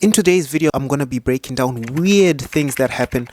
In today's video, I'm going to be breaking down weird things that happen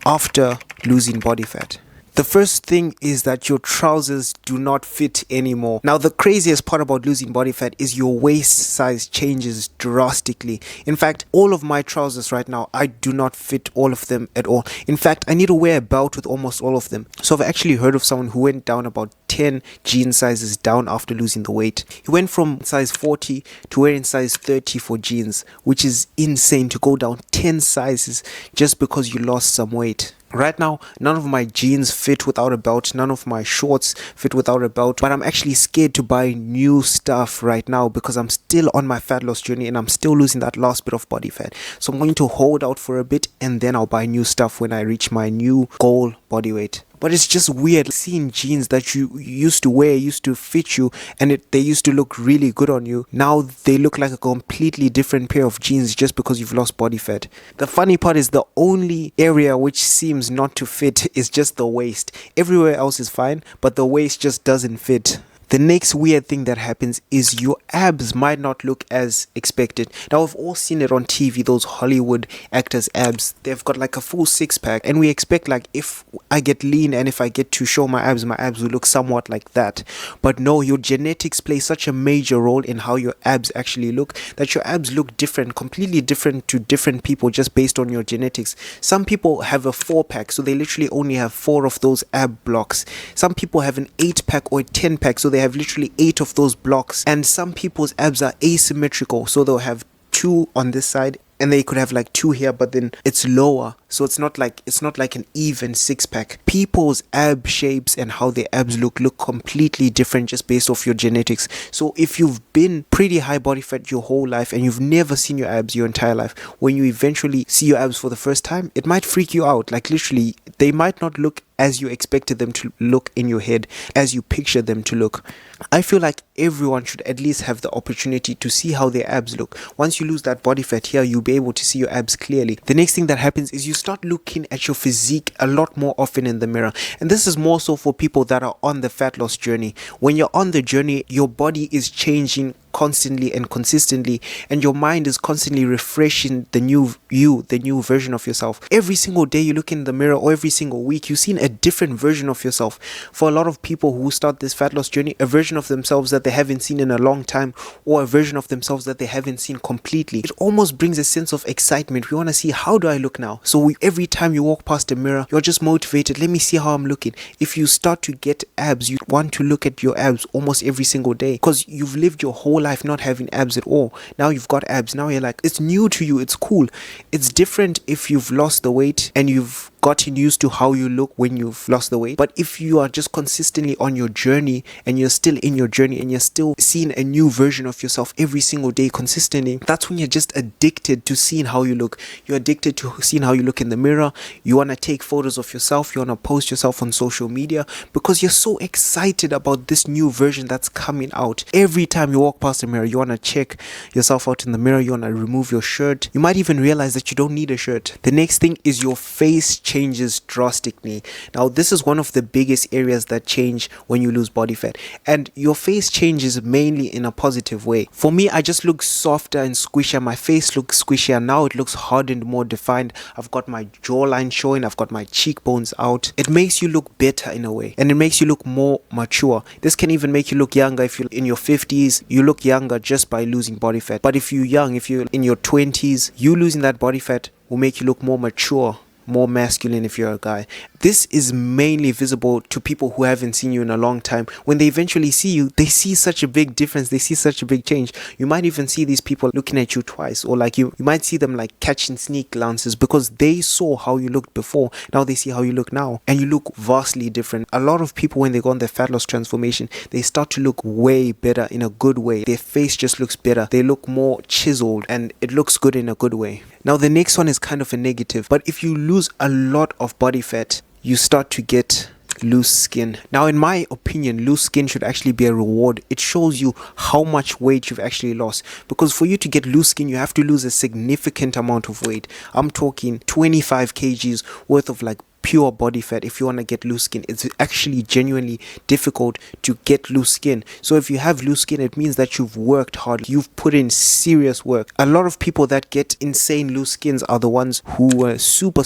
after losing body fat. The first thing is that your trousers do not fit anymore. Now, the craziest part about losing body fat is your waist size changes drastically. In fact, all of my trousers right now, I do not fit all of them at all. In fact, I need to wear a belt with almost all of them. So I've actually heard of someone who went down about 10 jean sizes down after losing the weight. He went from size 40 to wearing size 30 for jeans, which is insane to go down 10 sizes just because you lost some weight. Right now, none of my jeans fit without a belt, none of my shorts fit without a belt, but I'm actually scared to buy new stuff right now because I'm still on my fat loss journey and I'm still losing that last bit of body fat. So I'm going to hold out for a bit and then I'll buy new stuff when I reach my new goal body weight. But it's just weird seeing jeans that you used to wear, used to fit you, and they used to look really good on you. Now they look like a completely different pair of jeans just because you've lost body fat. The funny part is the only area which seems not to fit is just the waist. Everywhere else is fine, but the waist just doesn't fit. The next weird thing that happens is your abs might not look as expected. Now, we've all seen it on TV, those Hollywood actors' abs. They've got like a full six-pack, and we expect like if I get lean and if I get to show my abs will look somewhat like that. But no, your genetics play such a major role in how your abs actually look, that your abs look different, completely different to different people just based on your genetics. Some people have a 4-pack, so they literally only have 4 of those ab blocks. Some people have an 8-pack or a 10-pack, so they have literally 8 of those blocks. And some people's abs are asymmetrical, so they'll have 2 on this side and they could have like 2 here, but then it's lower, so it's not like an even 6-pack. People's ab shapes and how their abs look completely different just based off your genetics. So if you've been pretty high body fat your whole life and you've never seen your abs your entire life, when you eventually see your abs for the first time, it might freak you out. Like literally, they might not look as you expected them to look in your head, as you picture them to look. I feel like everyone should at least have the opportunity to see how their abs look. Once you lose that body fat here, you'll be able to see your abs clearly. The next thing that happens is you start looking at your physique a lot more often in the mirror. And this is more so for people that are on the fat loss journey. When you're on the journey, your body is changing constantly and consistently, and your mind is constantly refreshing the new you, the new version of yourself. Every single day you look in the mirror, or every single week you've seen a different version of yourself. For a lot of people who start this fat loss journey, a version of themselves that they haven't seen in a long time, or a version of themselves that they haven't seen completely. It almost brings a sense of excitement. We want to see, how do I look now? So every time you walk past a mirror, you're just motivated. Let me see how I'm looking. If you start to get abs, you want to look at your abs almost every single day because you've lived your whole life not having abs at all. Now you've got abs. Now you're like, it's new to you, it's cool. It's different if you've lost the weight and you've gotten used to how you look when you've lost the weight. But if you are just consistently on your journey and you're still in your journey and you're still seeing a new version of yourself every single day consistently, that's when you're just addicted to seeing how you look. You're addicted to seeing how you look in the mirror. You want to take photos of yourself. You want to post yourself on social media because you're so excited about this new version that's coming out. Every time you walk past the mirror, you want to check yourself out in the mirror. You want to remove your shirt. You might even realize that you don't need a shirt. The next thing is your face changes drastically. Now, this is one of the biggest areas that change when you lose body fat, and your face changes mainly in a positive way. For me, I just look softer and squishier. My face looks squishier now. It looks hardened, more defined. I've got my jawline showing. I've got my cheekbones out. It makes you look better in a way, and it makes you look more mature. This can even make you look younger. If you're in your 50s, you look younger just by losing body fat. But if you're young, if you're in your 20s, you losing that body fat will make you look more mature, more masculine if you're a guy. This is mainly visible to people who haven't seen you in a long time. When they eventually see you, they see such a big difference. They see such a big change. You might even see these people looking at you twice, or like you might see them like catching sneak glances because they saw how you looked before. Now they see how you look now, and you look vastly different. A lot of people, when they go on their fat loss transformation, they start to look way better in a good way. Their face just looks better. They look more chiseled and it looks good in a good way. Now the next one is kind of a negative, but if you lose a lot of body fat, you start to get loose skin. Now, in my opinion, loose skin should actually be a reward. It shows you how much weight you've actually lost, because for you to get loose skin, you have to lose a significant amount of weight. I'm talking 25 kgs worth of like pure body fat if you want to get loose skin. It's actually genuinely difficult to get loose skin. So if you have loose skin, it means that you've worked hard, you've put in serious work. A lot of people that get insane loose skins are the ones who were super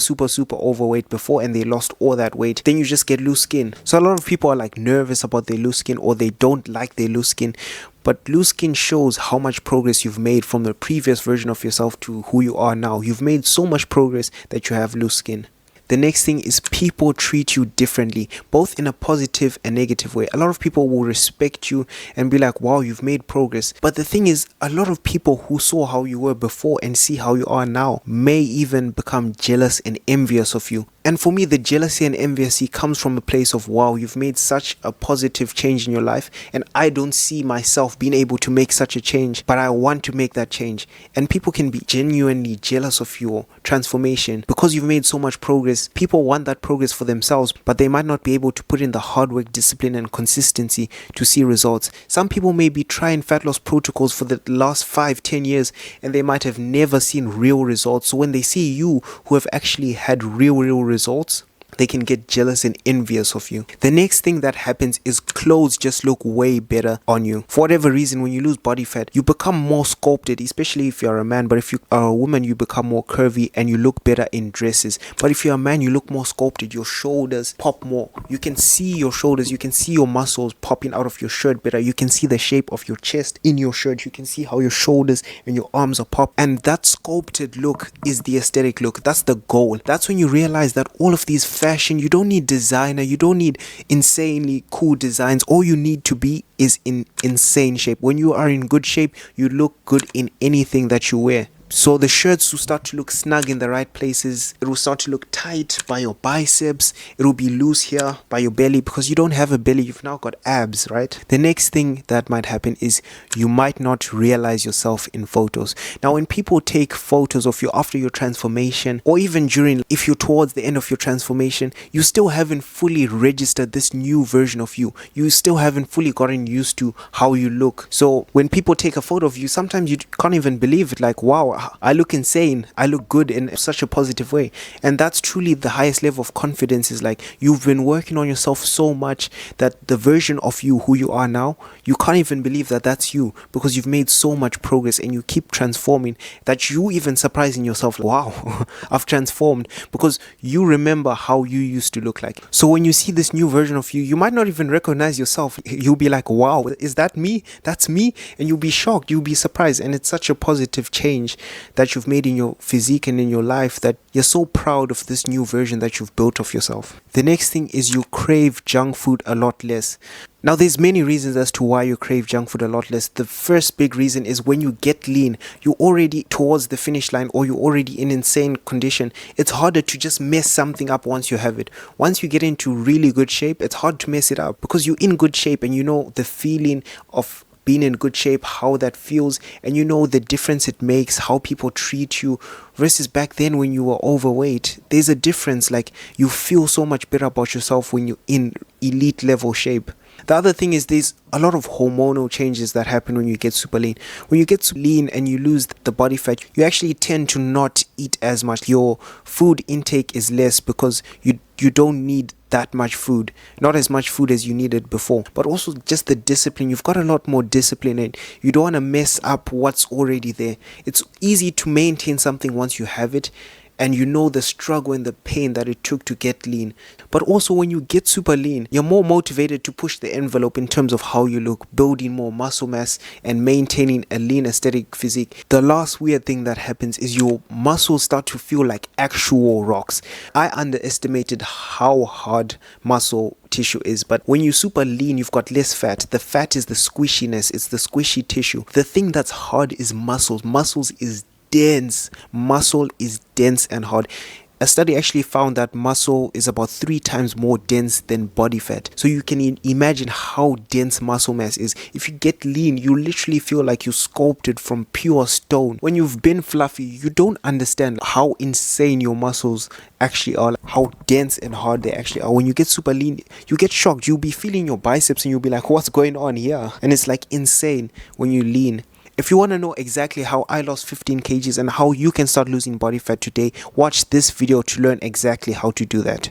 overweight before and they lost all that weight. Then you just get loose skin. So a lot of people are like nervous about their loose skin, or they don't like their loose skin. But loose skin shows how much progress you've made from the previous version of yourself to who you are now. You've made so much progress that you have loose skin. The next thing is people treat you differently, both in a positive and negative way. A lot of people will respect you and be like, wow, you've made progress. But the thing is, a lot of people who saw how you were before and see how you are now may even become jealous and envious of you. And for me, the jealousy and envy comes from a place of, wow, you've made such a positive change in your life, and I don't see myself being able to make such a change, but I want to make that change. And people can be genuinely jealous of your transformation because you've made so much progress. People want that progress for themselves, but they might not be able to put in the hard work, discipline, and consistency to see results. Some people may be trying fat loss protocols for the last 5-10 years, and they might have never seen real results. So when they see you who have actually had real results, they can get jealous and envious of you. The next thing that happens is clothes just look way better on you. For whatever reason, when you lose body fat, you become more sculpted, especially if you're a man. But if you are a woman, you become more curvy and you look better in dresses. But if you're a man, you look more sculpted. Your shoulders pop more. You can see your shoulders. You can see your muscles popping out of your shirt better. You can see the shape of your chest in your shirt. You can see how your shoulders and your arms are popped. And that sculpted look is the aesthetic look. That's the goal. That's when you realize that all of these fashion, you don't need designer, you don't need insanely cool designs. All you need to be is in insane shape. When you are in good shape, you look good in anything that you wear. So the shirts will start to look snug in the right places. It will start to look tight by your biceps. It will be loose here by your belly because you don't have a belly. You've now got abs, right? The next thing that might happen is you might not realize yourself in photos. Now, when people take photos of you after your transformation, or even during, if you're towards the end of your transformation, you still haven't fully registered this new version of you. You still haven't fully gotten used to how you look. So when people take a photo of you, sometimes you can't even believe it. Like, wow, I look insane. I look good in such a positive way. And that's truly the highest level of confidence. Is like you've been working on yourself so much that the version of you who you are now, you can't even believe that that's you, because you've made so much progress and you keep transforming that you even surprising yourself. Wow, I've transformed, because you remember how you used to look like. So when you see this new version of you, you might not even recognize yourself. You'll be like, wow, is that me? That's me? And you'll be shocked. You'll be surprised. And it's such a positive change that you've made in your physique and in your life that you're so proud of this new version that you've built of yourself. The next thing is you crave junk food a lot less. Now, there's many reasons as to why you crave junk food a lot less. The first big reason is when you get lean, you're already towards the finish line, or you're already in insane condition. It's harder to just mess something up once you have it. Once you get into really good shape, it's hard to mess it up because you're in good shape and you know the feeling of being in good shape, how that feels, and you know the difference it makes, how people treat you, versus back then when you were overweight. There's a difference. Like, you feel so much better about yourself when you're in elite level shape. The other thing is there's a lot of hormonal changes that happen when you get super lean. When you get lean and you lose the body fat, you actually tend to not eat as much. Your food intake is less because you don't need that much food, not as much food as you needed before. But also just the discipline. You've got a lot more discipline and you don't want to mess up what's already there. It's easy to maintain something once you have it, and you know the struggle and the pain that it took to get lean. But also when you get super lean, you're more motivated to push the envelope in terms of how you look, building more muscle mass and maintaining a lean aesthetic physique. The last weird thing that happens is your muscles start to feel like actual rocks. I underestimated how hard muscle tissue is, but when you're super lean, you've got less fat. The fat is the squishiness, it's the squishy tissue. The thing that's hard is muscles. Muscles is dense. Muscle is dense and hard. A study actually found that muscle is about 3 times more dense than body fat. So you can imagine how dense muscle mass is. If you get lean, you literally feel like you're sculpted from pure stone. When you've been fluffy, you don't understand how insane your muscles actually are, how dense and hard they actually are. When you get super lean, you get shocked. You'll be feeling your biceps and you'll be like, what's going on here? And it's like insane when you lean. If you want to know exactly how I lost 15 kgs and how you can start losing body fat today, watch this video to learn exactly how to do that.